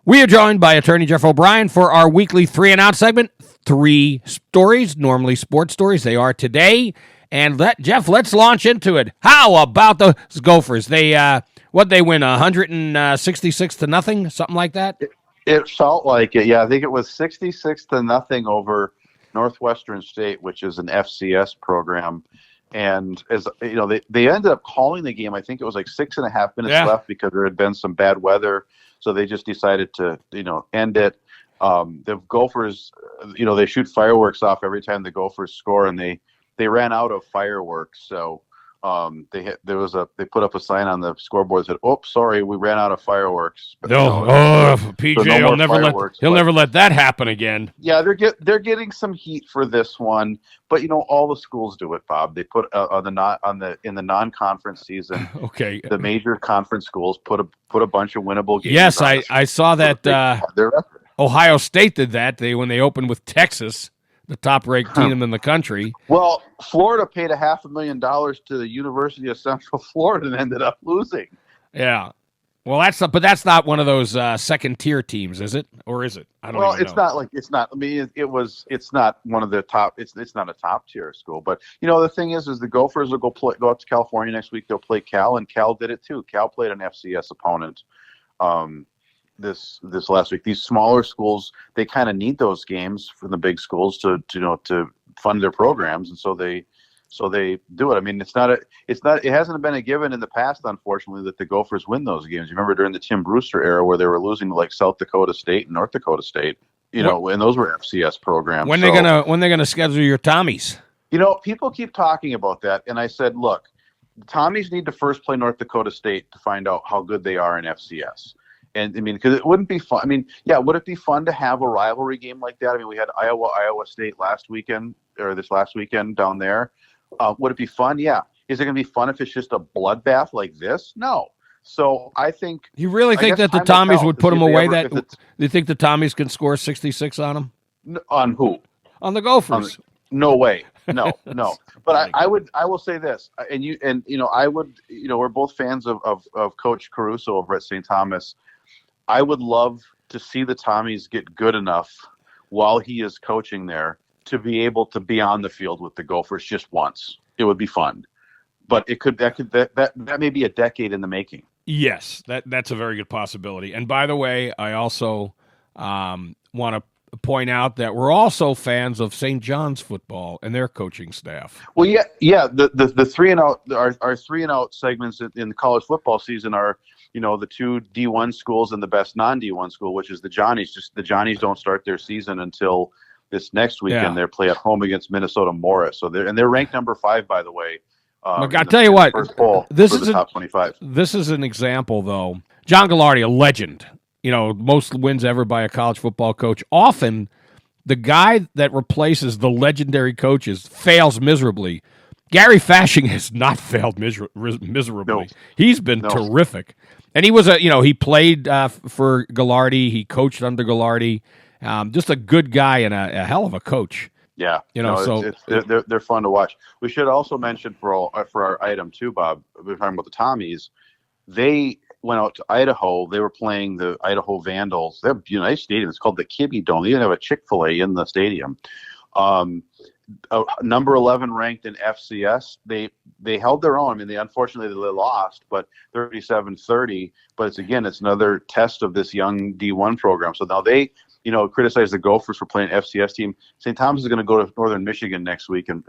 We are joined by attorney Jeff O'Brien for our weekly 3 and Out segment. 3 stories, normally sports stories. They are today. And Jeff, let's launch into it. How about the Gophers? They they win 166 to nothing, something like that? It felt like it. Yeah, I think it was 66 to nothing over Northwestern State, which is an FCS program. And as you know, they ended up calling the game. I think it was like 6.5 minutes left because there had been some bad weather. So they just decided to, end it. The Gophers, they shoot fireworks off every time the Gophers score, and they ran out of fireworks. So they put up a sign on the scoreboard that said, "Oh, sorry, we ran out of fireworks." But, PJ, he'll never let that happen again. Yeah, they're getting some heat for this one, but all the schools do it, Bob. They put in the non-conference season. Okay, the major conference schools put a bunch of winnable games. Yes, I saw that. Ohio State did that. When they opened with Texas, the top-ranked team in the country. Well, Florida paid $500,000 to the University of Central Florida and ended up losing. Yeah. Well, that's not one of those second-tier teams, is it? Or is it? I don't know. Well, it's not like it's not. I mean, it's not one of the top. It's not a top-tier school. But the thing is the Gophers will go up to California next week. They'll play Cal, and Cal did it too. Cal played an FCS opponent. This last week. These smaller schools, they kind of need those games from the big schools to fund their programs, and so they do it. I mean, it hasn't been a given in the past, unfortunately, that the Gophers win those games. You remember during the Tim Brewster era where they were losing to like South Dakota State and North Dakota State, and those were FCS programs. When they're gonna schedule your Tommies? People keep talking about that, and I said, look, the Tommies need to first play North Dakota State to find out how good they are in FCS. And I mean, because it wouldn't be fun. I mean, yeah, would it be fun to have a rivalry game like that? I mean, we had Iowa State this last weekend down there. Would it be fun? Yeah. Is it going to be fun if it's just a bloodbath like this? No. So I think you really think that the Tommies would put them away. Do you think the Tommies can score 66 on them? On who? On the Gophers. No way. No. But I will say this, we're both fans of Coach Caruso over at St. Thomas. I would love to see the Tommies get good enough while he is coaching there to be able to be on the field with the Gophers just once. It would be fun, but that may be a decade in the making. Yes, that's a very good possibility. And by the way, I also want to point out that we're also fans of St. John's football and their coaching staff. Well, yeah. The 3 and Out, our 3 and Out segments in the college football season are, the 2 D1 schools and the best non-D1 school, which is the Johnnies. Just the Johnnies don't start their season until this next weekend. They play at home against Minnesota Morris. So they're ranked number 5, by the way. Look, I'll tell you what, this is the top 25. This is an example, though. John Gallardi, a legend. Most wins ever by a college football coach. Often, the guy that replaces the legendary coaches fails miserably. Gary Fashing has not failed miserably. No. He's been terrific. And he was he played for Gallardi. He coached under Gallardi. Just a good guy and a hell of a coach. Yeah. They're fun to watch. We should also mention for our item too, Bob, we're talking about the Tommies. They went out to Idaho. They were playing the Idaho Vandals. They have a nice stadium. It's called the Kibbe Dome. They even have a Chick-fil-A in the stadium. Number 11 ranked in FCS. They held their own. I mean, unfortunately they lost, but 37-30. But it's another test of this young D1 program. So now they criticize the Gophers for playing an FCS team. St. Thomas is going to go to Northern Michigan next week and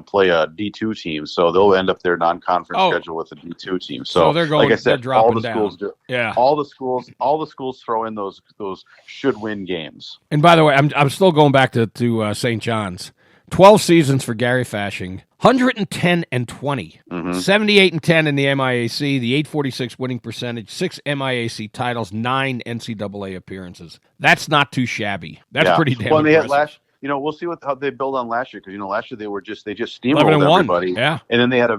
play a D2 team. So they'll end up their non-conference schedule with a D2 team. So they're going. Like I said, all the schools do. Yeah. All the schools throw in those should-win games. And by the way, I'm still going back to St. John's. 12 seasons for Gary Fashing, 110-20, 78-10 in the MIAC, the 846 winning percentage, 6 MIAC titles, 9 NCAA appearances. That's not too shabby. That's pretty damn impressive. They had we'll see how they build on last year, because last year they just steamrolled everybody. Yeah. And then they had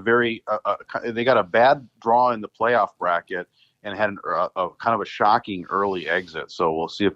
they got a bad draw in the playoff bracket, and had a kind of a shocking early exit. So we'll see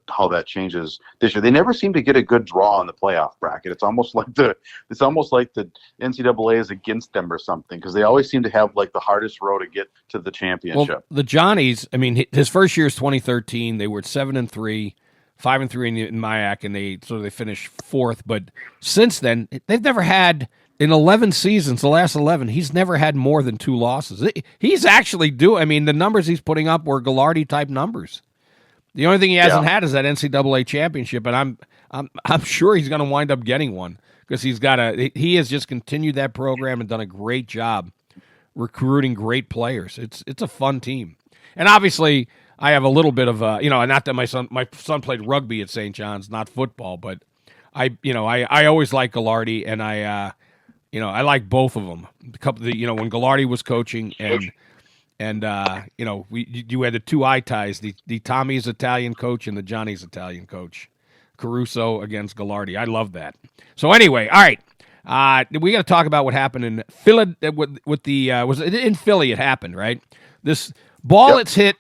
how that changes this year. They never seem to get a good draw in the playoff bracket. It's almost like the NCAA is against them or something, because they always seem to have like the hardest road to get to the championship. Well, the Johnnies, I mean, his first year is 2013. They were at 7-3, 5-3 in MIAC, and they finished fourth. But since then, they've never had. In 11 seasons, the last 11, he's never had more than 2 losses. He's actually I mean, the numbers he's putting up were Ghilardi-type numbers. The only thing he hasn't had is that NCAA championship, and I'm sure he's going to wind up getting one, because he has just continued that program and done a great job recruiting great players. It's a fun team. And obviously, I have a little bit of not that my son played rugby at St. John's, not football, but I always liked Ghilardi, and I like both of them. When Ghilardi was coaching, and you had the 2 eye ties, the Tommies Italian coach and the Johnnies Italian coach, Caruso against Ghilardi. I love that. So anyway, all right, we got to talk about what happened in Philly. Was it in Philly? It happened, right? This ball, it's hit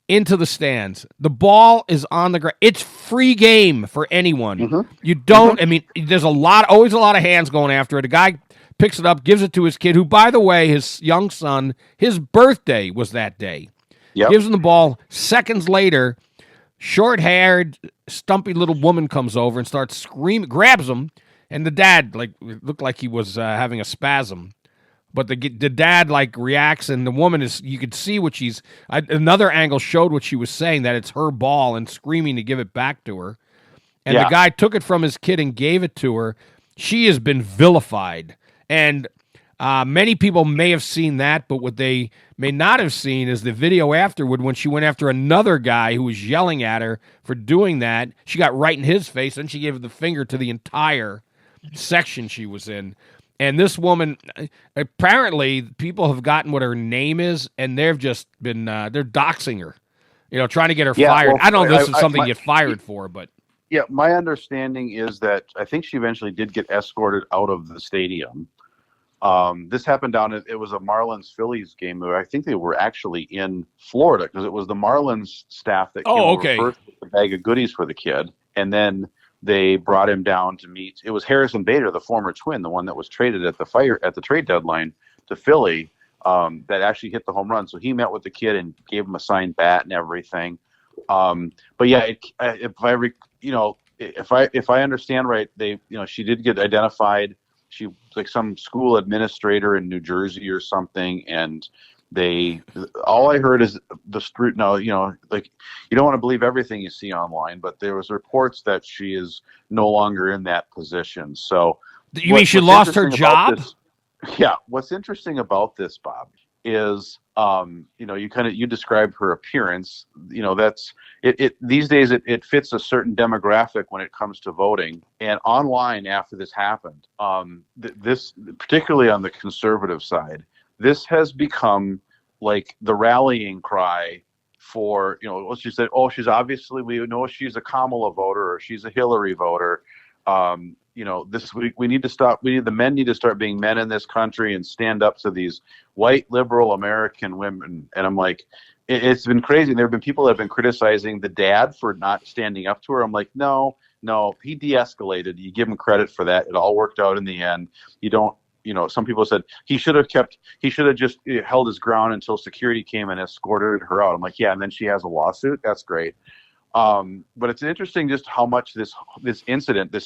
into the stands. The ball is on the ground. It's free game for anyone. Mm-hmm. You don't. I mean, there's always a lot of hands going after it. A guy picks it up, gives it to his kid, who, by the way, his young son, his birthday was that day. Yep. Gives him the ball. Seconds later, short-haired, stumpy little woman comes over and starts screaming, grabs him, and the dad looked like he was having a spasm. But the dad reacts, and the woman you could see what another angle showed what she was saying, that it's her ball, and screaming to give it back to her. And the guy took it from his kid and gave it to her. She has been vilified. And many people may have seen that, but what they may not have seen is the video afterward, when she went after another guy who was yelling at her for doing that. She got right in his face, and she gave the finger to the entire section she was in. And this woman, apparently, people have gotten what her name is, and they've just been they're doxing her, trying to get her fired. Well, I don't know if this is something you get fired for, but yeah, my understanding is that I think she eventually did get escorted out of the stadium. This happened it was a Marlins Phillies game where I think they were actually in Florida, because it was the Marlins staff that came over first with a bag of goodies for the kid, and then they brought him down to meet. It was Harrison Bader, the former Twin, the one that was traded at the trade deadline to Philly, that actually hit the home run. So he met with the kid and gave him a signed bat and everything. But yeah, if I understand right, she did get identified. She was like some school administrator in New Jersey or something, and all I heard is the street. No, you don't want to believe everything you see online, but there was reports that she is no longer in that position. So you mean she lost her job? Yeah. What's interesting about this, Bob, is you described her appearance. That's it these days. It fits a certain demographic when it comes to voting. And online, after this happened, this particularly on the conservative side, this has become like the rallying cry for, she said, she's obviously, we know she's a Kamala voter or she's a Hillary voter. We need to stop. The men need to start being men in this country and stand up to these white liberal American women. And I'm like, it's been crazy. There have been people that have been criticizing the dad for not standing up to her. I'm like, no, he de-escalated. You give him credit for that. It all worked out in the end. You don't. Some people said he should have just held his ground until security came and escorted her out. I'm like, yeah, and then she has a lawsuit. That's great. But it's interesting just how much this incident,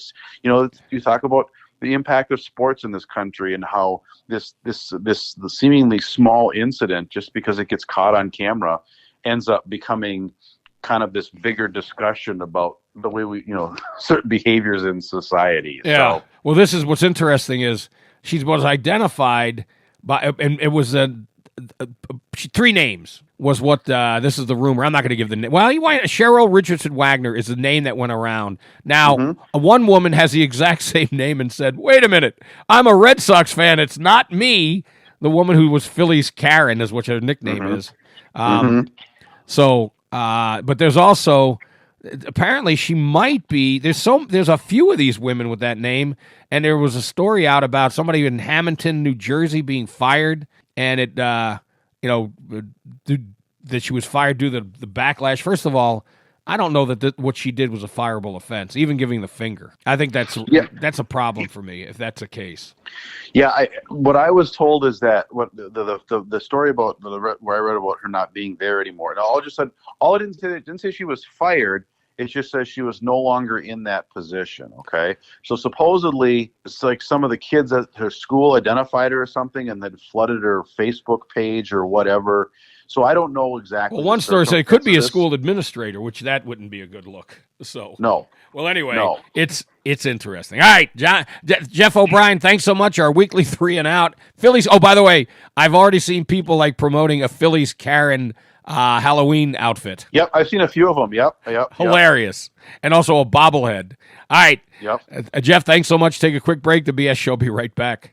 you talk about the impact of sports in this country, and how the seemingly small incident, just because it gets caught on camera, ends up becoming kind of this bigger discussion about the way we, certain behaviors in society. Yeah. So, well, this is what's interesting is she was identified by, and it was 3 names was what, this is the rumor. I'm not going to give the name. Well, Cheryl Richardson Wagner is the name that went around. Now, one woman has the exact same name and said, wait a minute, I'm a Red Sox fan. It's not me. The woman who was Phillies Karen is what her nickname is. So, but there's also, apparently she might be, there's a few of these women with that name, and there was a story out about somebody in Hamilton, New Jersey being fired, and it, that she was fired due to the backlash. First of all, I don't know that what she did was a fireable offense, even giving the finger. I think that's a problem for me if that's the case. Yeah, what I was told is that what the story about where I read about her not being there anymore. And all it didn't say she was fired. It just says she was no longer in that position. Okay, so supposedly it's like some of the kids at her school identified her or something, and then flooded her Facebook page or whatever. So I don't know exactly. Well, one story said it could be a school administrator, which that wouldn't be a good look. So no. Well, anyway, no. It's interesting. All right, Jeff O'Brien, thanks so much. Our weekly 3 and Out. Phillies. Oh, by the way, I've already seen people like promoting a Phillies Karen Halloween outfit. Yep, I've seen a few of them. Yep. Hilarious. And also a bobblehead. All right. Yep. Jeff, thanks so much. Take a quick break. The BS Show will be right back.